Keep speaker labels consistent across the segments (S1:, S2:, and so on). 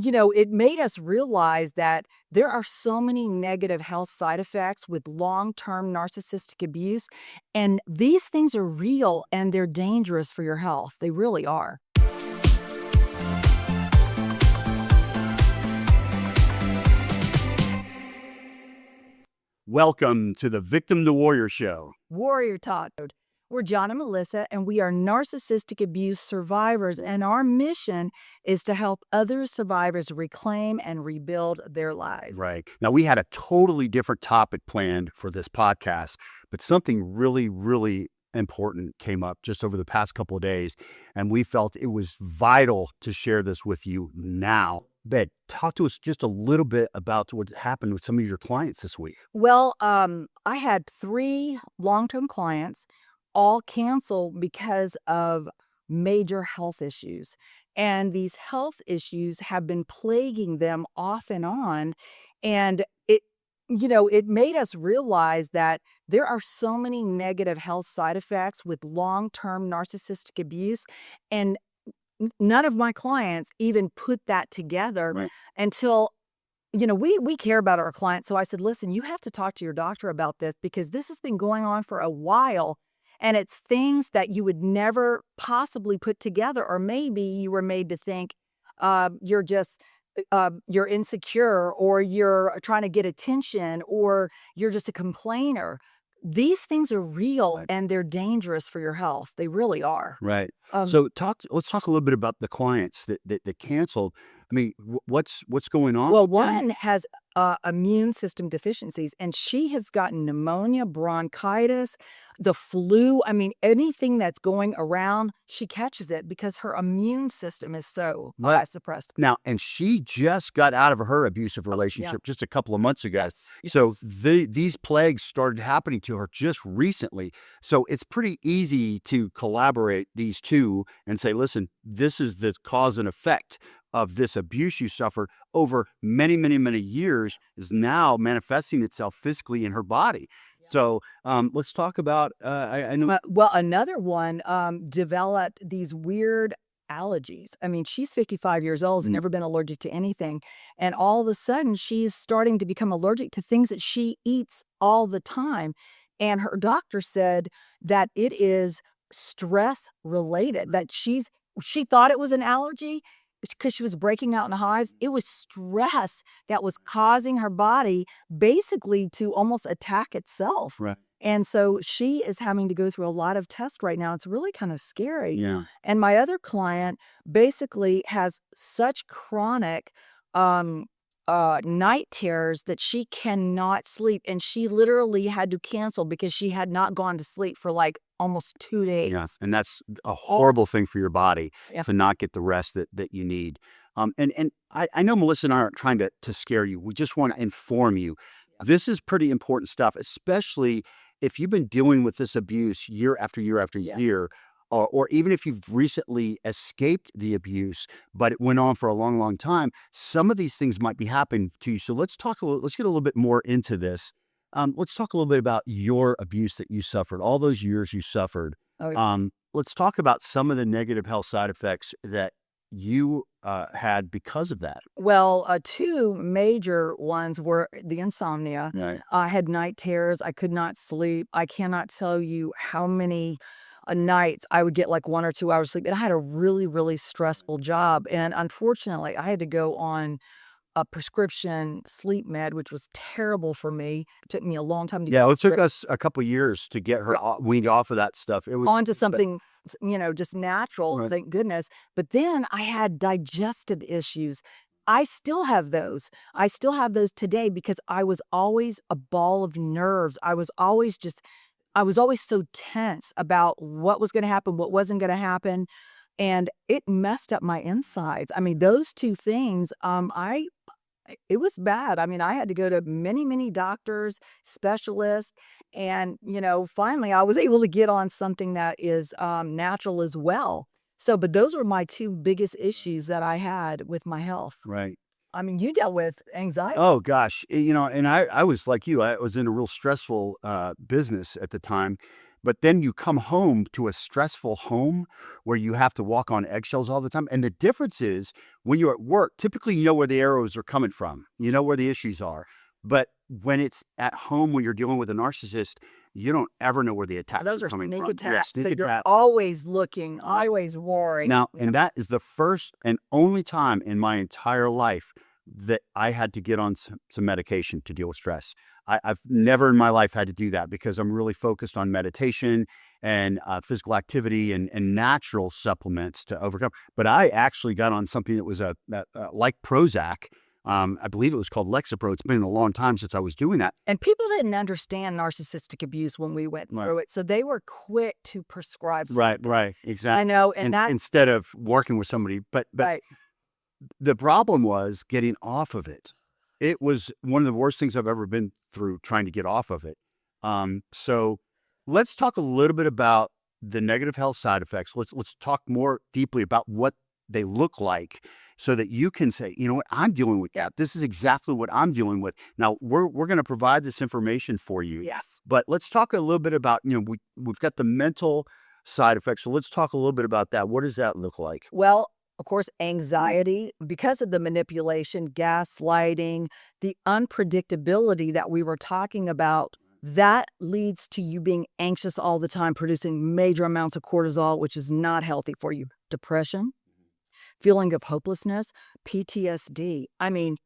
S1: it made us realize that there are so many negative health side effects with long-term narcissistic abuse, and these things are real and they're dangerous for your health. They really are.
S2: Welcome to the Victim to Warrior Show.
S1: Warrior Talk. We're John and Melissa, and we are narcissistic abuse survivors, and our mission is to help other survivors reclaim and rebuild their lives.
S2: Right. Now, we had a totally different topic planned for this podcast, but something really, really important came up just over the past couple of days, and we felt it was vital to share this with you now. Bet, talk to us just a little bit about what happened with some of your clients this week.
S1: Well, I had 3 long-term clients all cancel because of major health issues. And these health issues have been plaguing them off and on. And it made us realize that there are so many negative health side effects with long-term narcissistic abuse. And none of my clients even put that together
S2: Right.
S1: until we care about our clients. So I said, listen, you have to talk to your doctor about this because this has been going on for a while. And it's things that you would never possibly put together. Or maybe you were made to think you're insecure, or you're trying to get attention, or you're just a complainer. These things are real
S2: Right.
S1: and they're dangerous for your health. They really are.
S2: Right.
S1: Um,
S2: So let's talk a little bit about the clients that canceled. I mean, what's going on?
S1: Well, one has immune system deficiencies, and she has gotten pneumonia, bronchitis, the flu. I mean, anything that's going around, she catches it because her immune system is so
S2: What?
S1: suppressed.
S2: Now, and she just got out of her abusive relationship just a couple of months ago.
S1: Yes.
S2: So these plagues started happening to her just recently. So it's pretty easy to collaborate these two and say, listen, this is the cause and effect of this abuse you suffered over many, many, many years is now manifesting itself physically in her body. So let's talk about, I know.
S1: Well, another one developed these weird allergies. I mean, she's 55 years old, has never been allergic to anything. And all of a sudden, she's starting to become allergic to things that she eats all the time. And her doctor said that it is stress related, that she thought it was an allergy because she was breaking out in hives. It was stress that was causing her body basically to almost attack itself.
S2: Right.
S1: And so she is having to go through a lot of tests right now. It's really kind of scary.
S2: Yeah.
S1: And my other client basically has such chronic night terrors that she cannot sleep. And she literally had to cancel because she had not gone to sleep for like almost 2 days.
S2: Yes. And that's a horrible thing for your body
S1: Yeah.
S2: to not get the rest that you need. And I know Melissa and I aren't trying to scare you. We just want to inform you. This is pretty important stuff, especially if you've been dealing with this abuse year after year after year, or even if you've recently escaped the abuse, but it went on for a long, long time, some of these things might be happening to you. So let's get a little bit more into this. Let's talk a little bit about your abuse that you suffered, all those years you suffered.
S1: Oh, yeah.
S2: Let's talk about some of the negative health side effects that you had because of that.
S1: Well, 2 major ones were the insomnia.
S2: Right.
S1: I had night terrors. I could not sleep. I cannot tell you how many nights I would get like 1 or 2 hours sleep. And I had a really, really stressful job. And unfortunately, I had to go on a prescription sleep med, which was terrible for me. It took me a long time to
S2: Yeah,
S1: get
S2: it took us a couple years to get her weaned off of that stuff. It was
S1: onto something, just natural,
S2: Right.
S1: thank goodness. But then I had digestive issues. I still have those. I still have those today because I was always a ball of nerves. I was always so tense about what was going to happen, what wasn't going to happen. And it messed up my insides. I mean, those 2 things, it was bad. I mean, I had to go to many, many doctors, specialists, and, finally I was able to get on something that is natural as well. So, but those were my 2 biggest issues that I had with my health.
S2: right.
S1: I mean, you dealt with anxiety.
S2: Oh gosh, and I was like you. I was in a real stressful business at the time, But then you come home to a stressful home where you have to walk on eggshells all the time. And the difference is when you're at work, typically you know where the arrows are coming from, you know where the issues are. But when it's at home, when you're dealing with a narcissist, you don't ever know where the attacks
S1: Those
S2: are
S1: are
S2: coming
S1: sneak
S2: from.
S1: attacks.
S2: Sneak
S1: So you're
S2: attacks.
S1: always looking, always worrying.
S2: Now, and that is the first and only time in my entire life that I had to get on some medication to deal with stress. I've never in my life had to do that because I'm really focused on meditation and physical activity and natural supplements to overcome. But I actually got on something that was like Prozac. I believe it was called Lexapro. It's been a long time since I was doing that.
S1: And people didn't understand narcissistic abuse when we went through it. So they were quick to prescribe something.
S2: Right, exactly.
S1: I know. And that
S2: instead of working with somebody, but
S1: right.
S2: the problem was getting off of it. It was one of the worst things I've ever been through trying to get off of it. So let's talk a little bit about the negative health side effects. Let's talk more deeply about what they look like so that you can say, you know what, I'm dealing with that. This is exactly what I'm dealing with. Now, we're going to provide this information for you.
S1: Yes.
S2: But let's talk a little bit about, we've got the mental side effects. So let's talk a little bit about that. What does that look like?
S1: Well, of course, anxiety, because of the manipulation, gaslighting, the unpredictability that we were talking about, that leads to you being anxious all the time, producing major amounts of cortisol, which is not healthy for you. Depression, feeling of hopelessness, PTSD. I mean,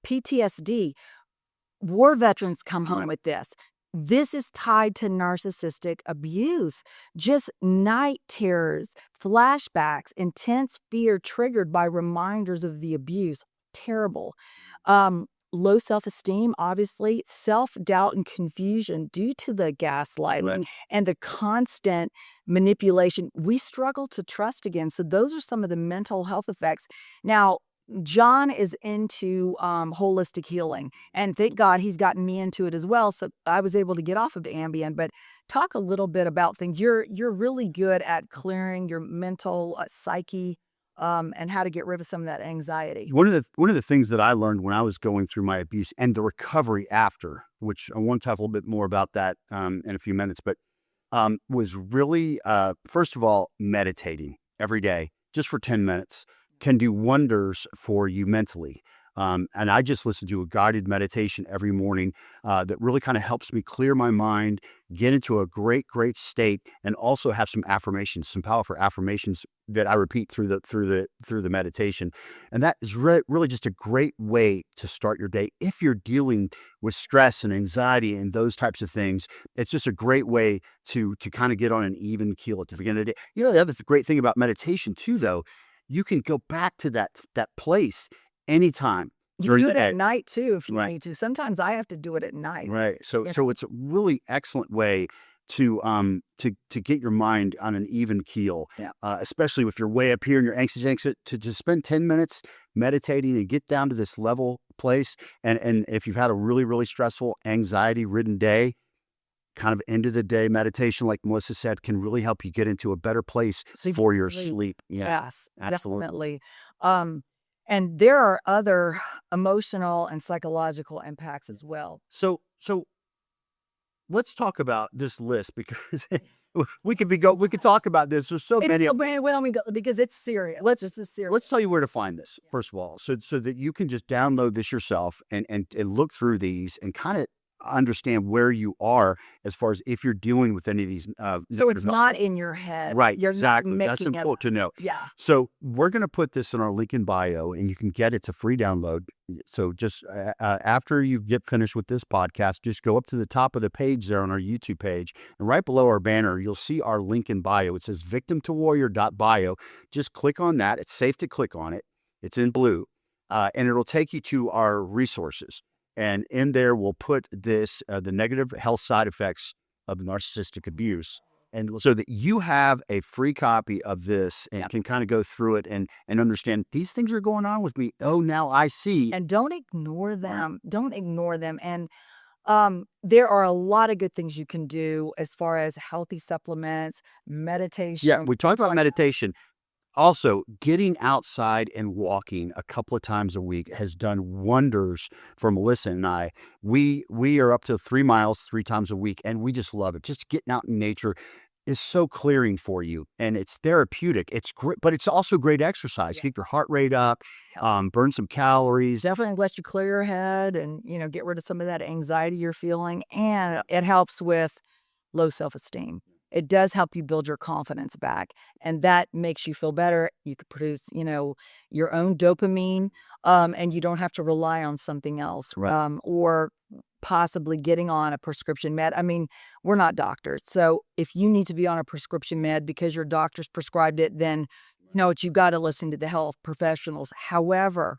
S1: PTSD, war veterans come home with this. This is tied to narcissistic abuse. Just night terrors, flashbacks, intense fear triggered by reminders of the abuse. Terrible. Low self-esteem, obviously, self-doubt and confusion due to the gaslighting and the constant manipulation. We struggle to trust again. So those are some of the mental health effects. Now, John is into holistic healing, and thank God he's gotten me into it as well. So I was able to get off of the Ambien. But talk a little bit about things. You're really good at clearing your mental psyche and how to get rid of some of that anxiety.
S2: One of the things that I learned when I was going through my abuse and the recovery after, which I want to talk a little bit more about that in a few minutes, but was really first of all meditating every day, just for 10 minutes. Can do wonders for you mentally. And I just listen to a guided meditation every morning that really kind of helps me clear my mind, get into a great state, and also have some affirmations, some powerful affirmations that I repeat through the meditation. And that is really just a great way to start your day. If you're dealing with stress and anxiety and those types of things, it's just a great way to kind of get on an even keel at the beginning of the day. The other great thing about meditation too, though, you can go back to that place anytime.
S1: You do it at night too if you need to. Sometimes I have to do it at night.
S2: Right. So it's a really excellent way to get your mind on an even keel.
S1: Yeah.
S2: Especially if you're way up here and you're anxious, to just spend 10 minutes meditating and get down to this level place. And if you've had a really stressful, anxiety-ridden day, kind of end of the day meditation, like Melissa said, can really help you get into a better place for your sleep. Yeah,
S1: yes,
S2: absolutely.
S1: definitely. And there are other emotional and psychological impacts as well.
S2: So let's talk about this list because we could talk about this. There's so many.
S1: Where don't we go? Because it's serious.
S2: Let's tell you where to find this first of all, so that you can just download this yourself and look through these and kind of understand where you are as far as if you're dealing with any of these.
S1: So it's not in your head.
S2: Right,
S1: You're
S2: exactly. That's important to know.
S1: Yeah.
S2: So we're going to put this in our link in bio and you can get it. It's a free download. So just after you get finished with this podcast, just go up to the top of the page there on our YouTube page. And right below our banner, you'll see our link in bio. It says victimtowarrior.bio. Just click on that. It's safe to click on it. It's in blue. And it'll take you to our resources. And in there, we'll put this, the negative health side effects of narcissistic abuse. And so that you have a free copy of this and can kind of go through it and understand these things are going on with me. Oh, now I see.
S1: And don't ignore them. Don't ignore them. And there are a lot of good things you can do as far as healthy supplements, meditation.
S2: Yeah, we talked about meditation. Also, getting outside and walking a couple of times a week has done wonders for Melissa and I. We are up to 3 miles 3 times a week, and we just love it. Just getting out in nature is so clearing for you, and it's therapeutic. It's great, but it's also great exercise.
S1: Yeah.
S2: Keep your heart rate up, burn some calories.
S1: Definitely lets you clear your head and, get rid of some of that anxiety you're feeling. And it helps with low self-esteem. It does help you build your confidence back. And that makes you feel better. You could produce, your own dopamine, and you don't have to rely on something else,
S2: Right.
S1: or possibly getting on a prescription med. I mean, we're not doctors. So if you need to be on a prescription med because your doctor's prescribed it, then no, you got to listen to the health professionals. However,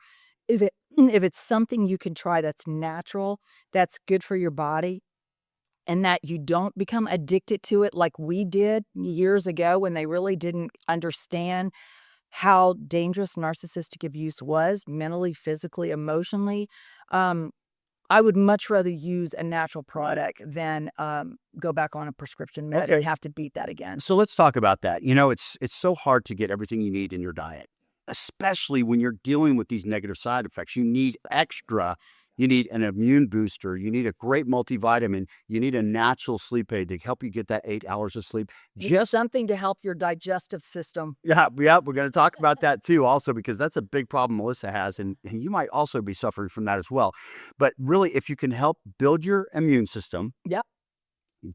S1: if it's something you can try that's natural, that's good for your body, and that you don't become addicted to it like we did years ago when they really didn't understand how dangerous narcissistic abuse was mentally, physically, emotionally. Um, I would much rather use a natural product than go back on a prescription med and have to beat that again.
S2: So let's talk about that. It's so hard to get everything you need in your diet, especially when you're dealing with these negative side effects. You need extra. You need an immune booster. You need a great multivitamin. You need a natural sleep aid to help you get that 8 hours of sleep.
S1: Just something to help your digestive system.
S2: Yeah, we're going to talk about that too, also, because that's a big problem Melissa has, and you might also be suffering from that as well. But really, if you can help build your immune system,
S1: Yep.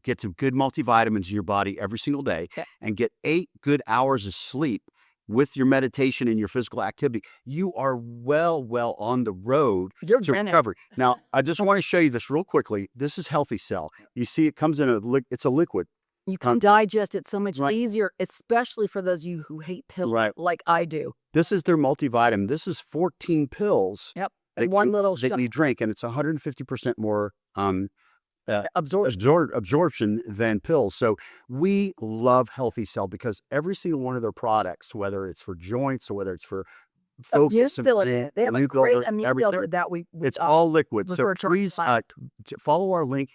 S2: get some good multivitamins in your body every single day,
S1: Okay.
S2: and get 8 good hours of sleep with your meditation and your physical activity, you are well on the road
S1: You're
S2: to
S1: winning.
S2: recovery. Now, I just want to show you this real quickly. This is Healthy Cell. You see, it comes in it's a liquid.
S1: You can digest it so much
S2: Right.
S1: easier, especially for those of you who hate pills
S2: Right.
S1: like I do.
S2: This is their multivitamin. This is 14 pills.
S1: Yep.
S2: that
S1: And one
S2: you-
S1: little
S2: that
S1: shot
S2: you drink, and it's 150% more
S1: absorption.
S2: absorption than pills. So we love Healthy Cell because every single one of their products, whether it's for joints or whether it's for focus,
S1: Immune builder. They have a
S2: immune
S1: great
S2: builder,
S1: immune
S2: everything,
S1: builder that we
S2: it's all liquid. So
S1: refer to
S2: please
S1: online.
S2: follow our link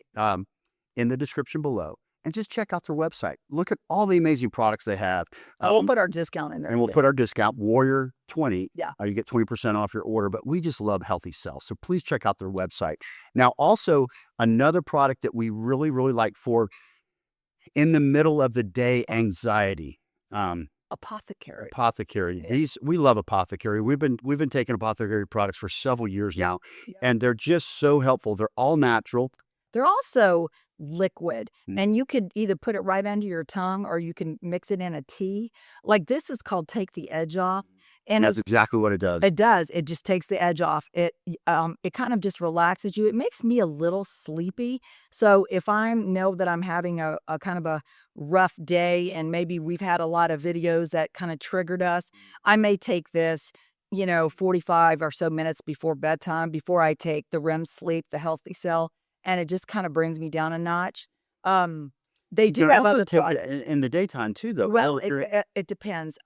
S2: in the description below and just check out their website. Look at all the amazing products they have.
S1: We'll put our discount in there.
S2: And we'll put our discount, Warrior 20.
S1: Yeah.
S2: You get 20% off your order, but we just love Healthy Cells. So please check out their website. Now, also another product that we really like for in the middle of the day anxiety.
S1: Apothecary.
S2: Apothecary.
S1: Yeah.
S2: We love Apothecary. We've been taking Apothecary products for several years now,
S1: Yeah.
S2: and they're just so helpful. They're all natural.
S1: They're also liquid,
S2: Mm.
S1: and you could either put it right under your tongue or you can mix it in a tea. Like this is called Take the Edge Off. And
S2: That's exactly what it does.
S1: it does. It just takes the edge off. It kind of just relaxes you. It makes me a little sleepy. So if I know that I'm having a kind of a rough day and maybe we've had a lot of videos that kind of triggered us, I may take this, 45 or so minutes before bedtime, before I take the REM sleep, the Healthy Cell, and it just kind of brings me down a notch. They do
S2: You can
S1: have
S2: also
S1: other
S2: take
S1: products.
S2: it in the daytime too, though.
S1: Well,
S2: If you're-
S1: it depends.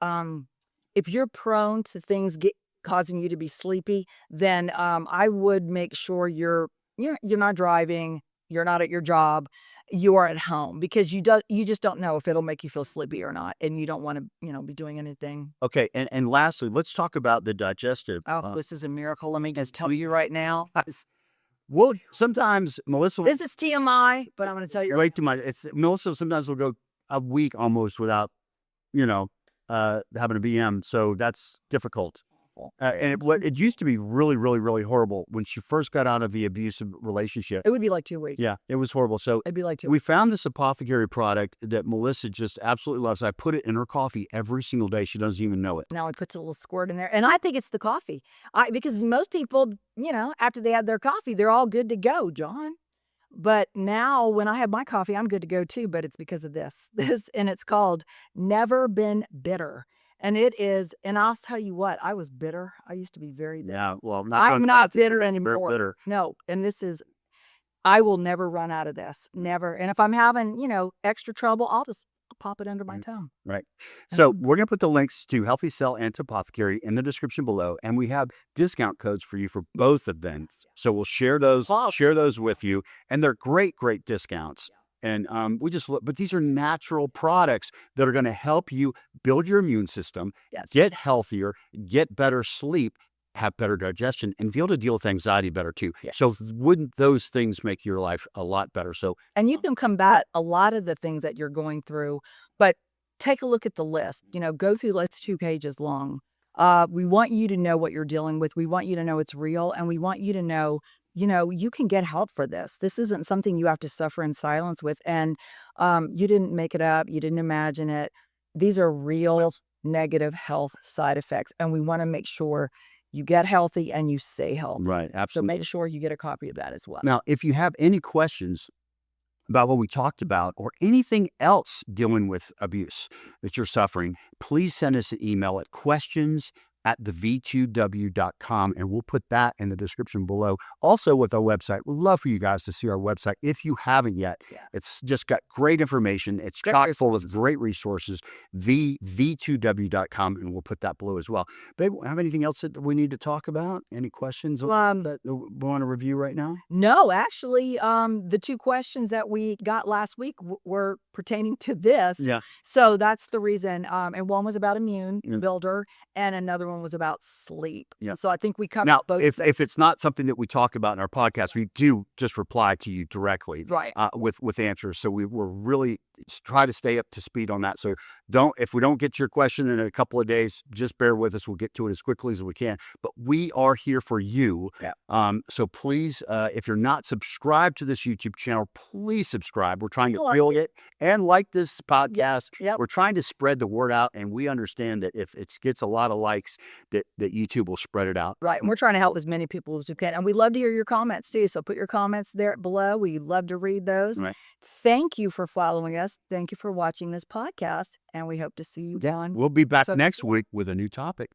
S1: If you're prone to things causing you to be sleepy, then I would make sure you're not driving, you're not at your job, you are at home because you just don't know if it'll make you feel sleepy or not, and you don't want to be doing anything.
S2: Okay, and lastly, let's talk about the digestive.
S1: Oh, this is a miracle. Let me just tell you right now.
S2: Well, sometimes Melissa
S1: This is TMI, but I'm going to tell you.
S2: way too much. Melissa sometimes will go a week almost without, having a BM. So that's difficult. And it used to be really horrible when she first got out of the abusive relationship.
S1: It would be like 2 weeks.
S2: Yeah, it was horrible. So
S1: It'd be like 2
S2: we found this Apothecary product that Melissa just absolutely loves. I put it in her coffee every single day. She doesn't even know it.
S1: Now it puts a little squirt in there. And I think it's the coffee. Because most people, after they had their coffee, they're all good to go, John. But now when I have my coffee, I'm good to go too, but it's because of this. And it's called Never Been Bitter. And it is, and I'll tell you what, I was bitter. I used to be very bitter.
S2: Yeah, well,
S1: I'm not bitter
S2: Very
S1: anymore.
S2: bitter.
S1: No, and I will never run out of this. Never. And if I'm having, extra trouble, I'll just pop it under my tongue.
S2: Right. So we're going to put the links to Healthy Cell and to Apothecary in the description below, and we have discount codes for you for both of them. So we'll share those with you, and they're great discounts. And but these are natural products that are going to help you build your immune system,
S1: Yes.
S2: get healthier, get better sleep, have better digestion, and be able to deal with anxiety better too.
S1: Yes.
S2: So wouldn't those things make your life a lot better? So,
S1: And you can combat a lot of the things that you're going through, but take a look at the list. Go through, it's 2 pages long. We want you to know what you're dealing with. We want you to know it's real, and we want you to know, you can get help for this. This isn't something you have to suffer in silence with. And you didn't make it up. You didn't imagine it. These are real negative health side effects, and we want to make sure you get healthy and you stay healthy.
S2: right,
S1: So
S2: absolutely.
S1: make sure you get a copy of that as well.
S2: Now, if you have any questions about what we talked about or anything else dealing with abuse that you're suffering, please send us an email at questions@the2w.com, and we'll put that in the description below. Also with our website, we'd love for you guys to see our website if you haven't yet.
S1: Yeah.
S2: It's just got great information. It's
S1: Great
S2: chock full of
S1: resources.
S2: great resources, the2w.com, and we'll put that below as well. Babe, have anything else that we need to talk about? Any questions that we want to review right now?
S1: No, actually, the 2 questions that we got last week were pertaining to this.
S2: Yeah.
S1: So that's the reason. And one was about immune
S2: Mm.
S1: builder, and another one was about sleep.
S2: Yeah.
S1: So I think we covered
S2: Now,
S1: both
S2: if
S1: things.
S2: it's not something that we talk about in our podcast, we do just reply to you directly,
S1: Right.
S2: with answers. So we're really try to stay up to speed on that. So if we don't get to your question in a couple of days, just bear with us. We'll get to it as quickly as we can. But we are here for you.
S1: Yeah.
S2: So please, if you're not subscribed to this YouTube channel, please subscribe. We're trying to
S1: Like
S2: build it and like this podcast.
S1: Yep.
S2: We're trying to spread the word out, and we understand that if it gets a lot of likes, that YouTube will spread it out.
S1: Right. And we're trying to help as many people as we can. And we love to hear your comments too. So put your comments there below. We love to read those.
S2: Right.
S1: Thank you for following us. Thank you for watching this podcast. And we hope to see you
S2: Yeah,
S1: on.
S2: we'll be back
S1: So-
S2: next week with a new topic.